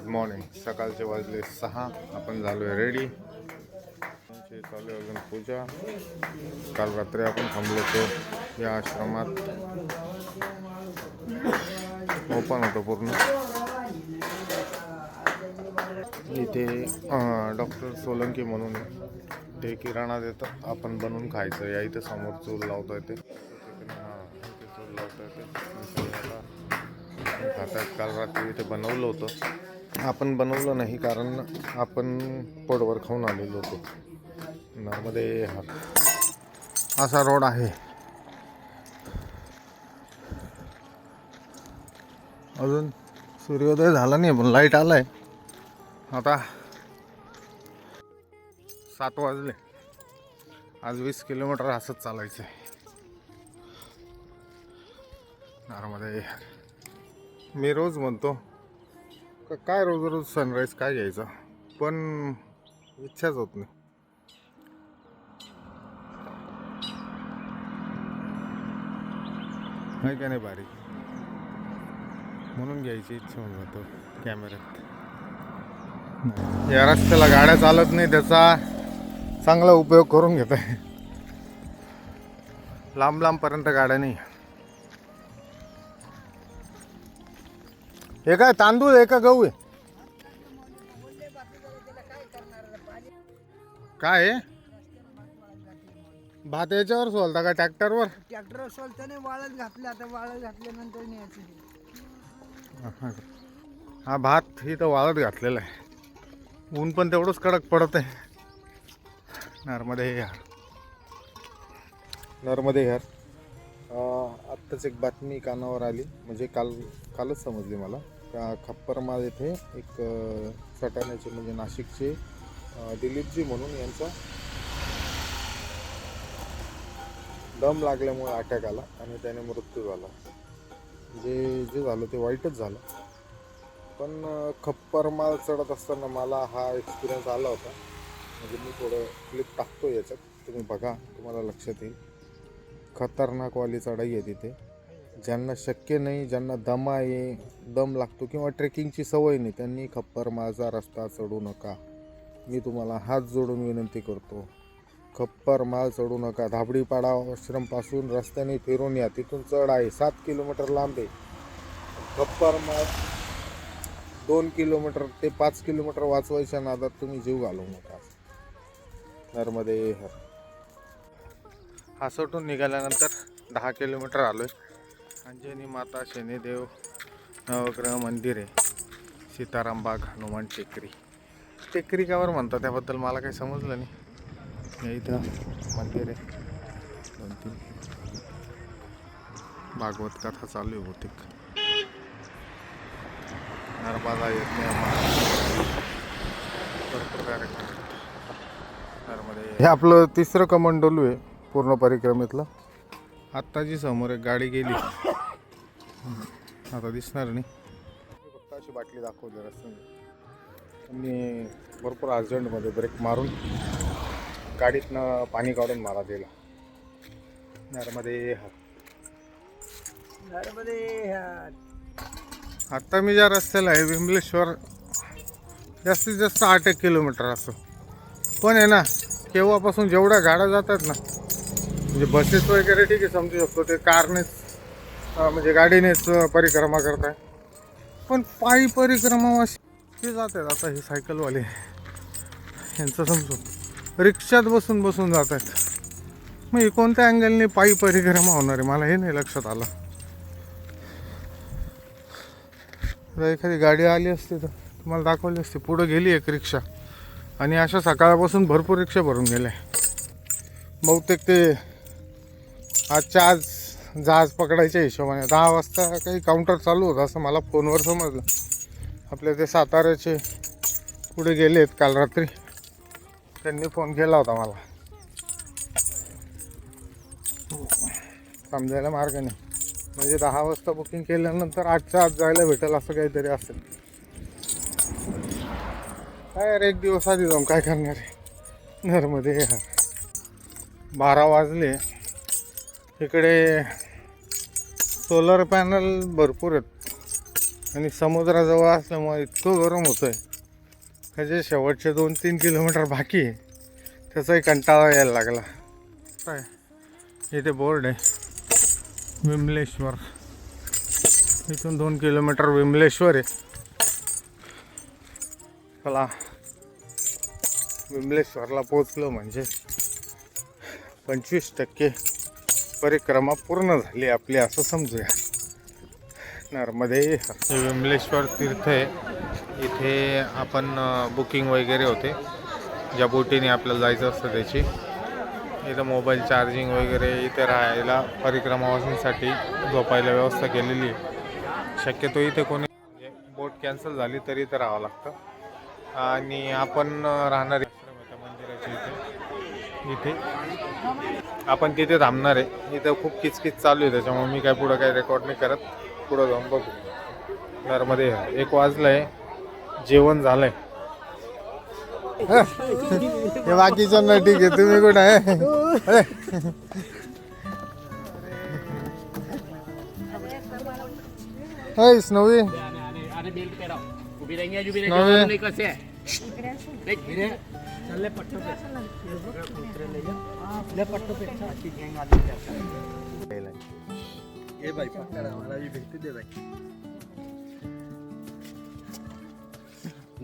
Morning. सकाळचे वाजले 6. आपण झालो आहे रेडी. चालू आहे अजून पूजा. काल रात्री आपण थांबलो होतो या आश्रमात. ओपन होतं पूर्ण. इथे डॉक्टर सोलंकी म्हणून ते किराणा देतात, आपण बनवून खायचं. या इथे समोर चूल लावता येते. इथे चूल लावता येते. खातात. काल रात्री इथे बनवलं होतं. आपण बनवलं नाही कारण आपण पोटभर खाऊन आलेलो होतो. नॉर्मली असा रोड आहे. अजून सूर्योदय झाला नाही पण लाईट आलाय. आता 7 वाजले. आज 20 किलोमीटर असंच चालायचं आहे. नॉर्मली मी रोज म्हणतो काय रोज रोज सनराईज काय घ्यायचा, पण इच्छाच होत नाही. आहे का नाही बारीक, म्हणून घ्यायची इच्छा होऊन जातो कॅमेऱ्यात. या रस्त्याला गाड्या चालत नाही, त्याचा चांगला उपयोग करून घेत आहे. लांब लांबपर्यंत गाड्या नाही. हे काय तांदूळ आहे का गहू आहे? काय आहे? भात याच्यावर सोलता का ट्रॅक्टरवर? ट्रॅक्टरवर सोलता नाही, वाळत घातलं. आता वाळत घातल्यानंतर न्यायचं. हा भात इथं वाळत घातलेला आहे. ऊन पण तेवढंच कडक पडत आहे. नर्मदे यार. आत्ताच एक बातमी कानावर आली, म्हणजे कालच समजली मला. का खप्परमाळ येथे एक सटाण्याचे म्हणजे नाशिकचे दिलीपजी म्हणून यांचा दम लागल्यामुळे अटॅक आला आणि त्याने मृत्यू झाला. जे झालं ते वाईटच झालं. पण खप्परमाळ चढत असताना मला हा एक्सपिरियन्स आला होता. म्हणजे मी थोडं क्लिप टाकतो याच्यात, तुम्ही बघा, तुम्हाला लक्षात येईल. खतरनाकवाली चढाई आहे तिथे. ज्यांना शक्य नाही, ज्यांना दम लागतो किंवा ट्रेकिंगची सवय नाही, त्यांनी खप्परमाळचा रस्ता चढू नका. मी तुम्हाला हात जोडून विनंती करतो, खप्परमाळ चढू नका. धाबडीपाडा आश्रमपासून रस्त्याने फिरून या, तिथून चढ आहे. 7 किलोमीटर लांब आहे. खप्परमाळ 2 किलोमीटर ते 5 किलोमीटर वाचवायच्या नादात तुम्ही जीव घालवू नका. नर्मदे हर. हासोटून निघाल्यानंतर 10 किलोमीटर आलो आहे. अंजनी माता, शनिदेव, नवग्रह मंदिर आहे. सीताराम बाग, हनुमान टेकरी. टेकरी कावर म्हणतात त्याबद्दल मला काही समजलं नाही. इथं मंदिर आहे. 2-3 भागवत कथा चालू आहे बहुतेक. नर्मदा यज्ञ हे आपलं 3रं कमंडलू आहे पूर्ण परिक्रमेतलं. आत्ता जी समोर एक गाडी गेली, आता दिसणार नाही. फक्त अशी बाटली दाखवली रस्त्याने. त्यांनी भरपूर अर्जंटमध्ये ब्रेक मारून गाडीतनं पाणी काढून मला दिला. नर्मदे आत्ता मी ज्या रस्त्याला आहे विमलेश्वर, जास्तीत जास्त 8 किलोमीटर असं. पण आहे ना, केव्हापासून जेवढ्या गाड्या जातात ना, म्हणजे बसेस वगैरे ठीक आहे समजू शकतो, ते कारनेच म्हणजे गाडीनेच परिक्रमा करताय. पण पायी परिक्रमा अशी जातात. आता हे सायकलवाले यांचं समजून रिक्षात बसून जात आहेत. मग हे कोणत्या अँगलने पायी परिक्रमा होणार आहे मला हे नाही लक्षात आलं. एखादी गाडी आली असती तर तुम्हाला दाखवली असते. पुढं गेली एक रिक्षा आणि अशा सकाळपासून भरपूर रिक्षा भरून गेल्या. बहुतेक ते आजच्या आज जहाज पकडायच्या हिशोबाने 10 वाजता काही काउंटर चालू होतं असं मला फोनवर समजलं. आपले ते साताऱ्याचे पुढे गेले आहेत काल रात्री, त्यांनी फोन केला होता मला. समजायला मार्ग नाही. म्हणजे 10 वाजता बुकिंग केल्यानंतर 8च्या आत जायला भेटेल असं काहीतरी असेल. काय यार, एक दिवस आधी जाऊन काय करणार आहे. नर्मदे यार. 12 वाजले. इकडे सोलर पॅनल भरपूर आहेत. आणि समुद्राजवळ असल्यामुळे इतकं गरम होतंय का जे शेवटचे 2-3 किलोमीटर बाकी आहे त्याचाही कंटाळा यायला लागला. काय इथे बोर्ड आहे विमलेश्वर, इथून 2 किलोमीटर विमलेश्वर आहे. चला विमलेश्वरला पोचलो म्हणजे 25% परिक्रमा पूर्ण झाली आपली असं समजूया. नर्मदे हे विमलेश्वर तीर्थ आहे. इथे आपण बुकिंग वगैरे होते ज्या बोटीने आपल्याला जायचं असतं त्याची. इथं मोबाईल चार्जिंग वगैरे, इथे राहायला परिक्रमावासींसाठी झोपायला व्यवस्था केलेली आहे. शक्यतो इथे कोणी बोट कॅन्सल झाली तरी इथं राहावं लागतं. आणि आपण राहणार मंदिराच्या इथे आपण तिथे थांबणार आहे. इथं खूप किचकिच चालू आहे त्याच्यामुळे मी काय पुढं काही रेकॉर्ड नाही करत. पुढं जाऊन बघू. नर्मदे 1 वाजलंय, जेवण झालंय. हे बाकीच्यांना ठीक आहे, तुम्ही कुठं आहे? स्नोवी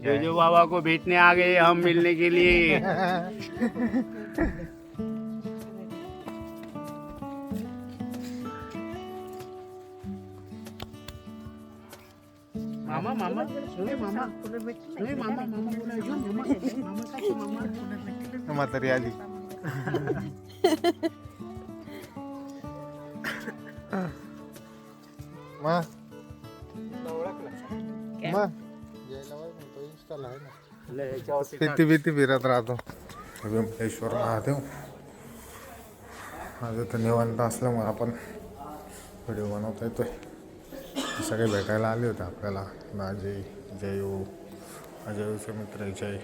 जो बाबा को भेजने आ गए हम मिलने के लिए. मामा मामा सुने मामा सुने मामा मामा बोला जो मामा मामा का मामा म्हातारी आली. किती भीती फिरत राहतो. विमलेश्वर महादेव माझं तर निवांत असल्यामुळे आपण व्हिडिओ बनवता येतोय. सगळे भेटायला आले होते आपल्याला. अजय, जयू, अजयचे मित्र जय.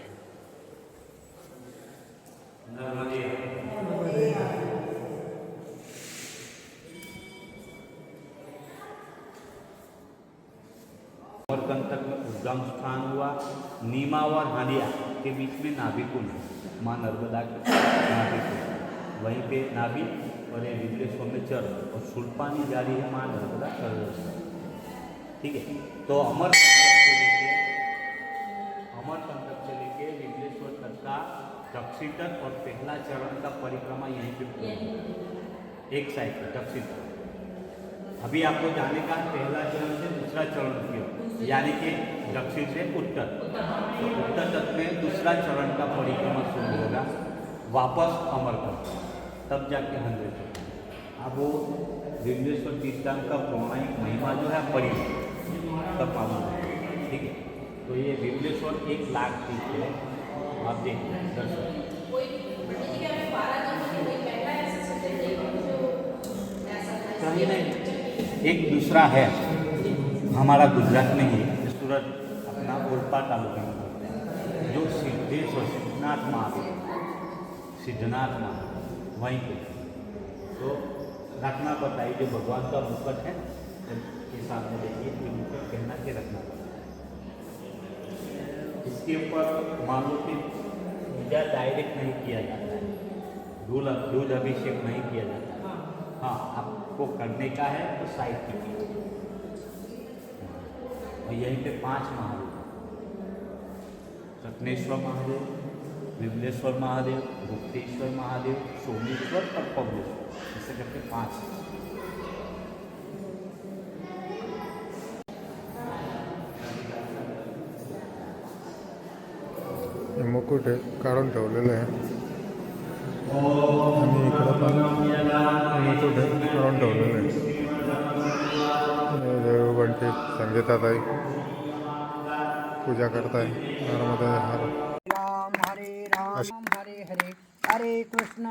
अमरकंटक में उद्गम स्थान हुआ. नीमा और हंडिया के बीच में नाभि कुंड, माँ नर्मदा के नाभि कुंड, वहीं पे नाभि और ये विमलेश्वर में चरण और सुल्पानी जारी है माँ नर्मदा सर्वस्व. ठीक है. तो अमरकंटक से लेके विमलेश्वर तक का दक्षिण तट और पहला चरण का परिक्रमा यहीं पे पूरा हुआ. एक साइड पर दक्षिण तट. अभी आपको जाने का पहला चरण से दूसरा चरण की ओर, यानी कि दक्षिण से उत्तर. तो उत्तर तट में दूसरा चरण का परिक्रमा शुरू होगा. वापस अमरकंटक, तब जाके 100. अब वो विमलेश्वर तीर्थंकर का पौराणिक महिमा जो है पड़ी तब मालूम है. ठीक है. तो ये विमलेश्वर 1 लाख तीर्थ है. आप देखिए दर्शन. कहीं नहीं, एक दूसरा है हमारा गुजरात में ही सूरत अपना ओलपा तालुका में पड़ता है, जो सिद्धेश्वर सिद्धनाथ महादेव, सिद्धनाथ महादेव वहीं पे. तो रखना पड़ता है. जो भगवान का मुकुट है के सामने देखिए, ये मुकुट पहना के रखना पड़ता है. इसके ऊपर मालूम पूजा डायरेक्ट नहीं किया जाता है. दूध अभिषेक नहीं किया जाता है. हाँ, आपको करने का है तो साइड कीजिए. और यहीं पे 5 महादेव, रत्नेश्वर महादेव, विमलेश्वर महादेव, गुप्तेश्वर महादेव, सोमेश्वर और पवनेश्वर, ऐसे करके 5. मुकुट काढून ठेवलेलं आहे आणि इकडं पण मुकुट काढून ठेवलेलं आहे. जय बंटी, संगीताताई पूजा करताय. नर्मदे हर. राम हरे राम हरे हरे, हरे कृष्ण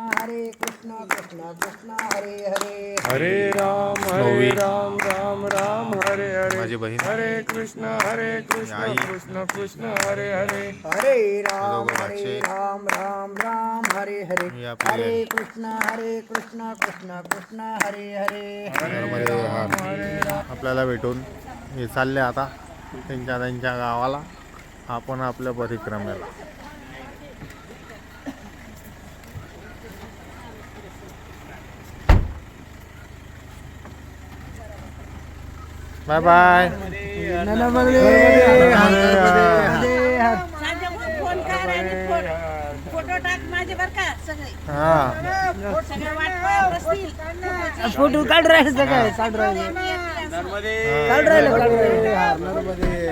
कृष्ण कृष्ण हरे हरे, हरे राम राम राम हरे हरे. माझी बहीण हरे कृष्ण कृष्ण कृष्ण हरे हरे. हरे राम राम राम हरे हरे, हरे कृष्ण कृष्ण कृष्ण हरे हरे. नर्मदे हर. आपल्याला भेटून हे चालले आता त्यांच्या त्यांच्या गावाला, आपण आपल्या परिक्रमेला. Bye bye. फोन कर आणि फोटो टाक माझे बर का सगळे हा सगळे वाट पाहत बसतील. फोटो काढ राहिले काय काढ राहिले नर्मदे काढ राहिले नर्मदे.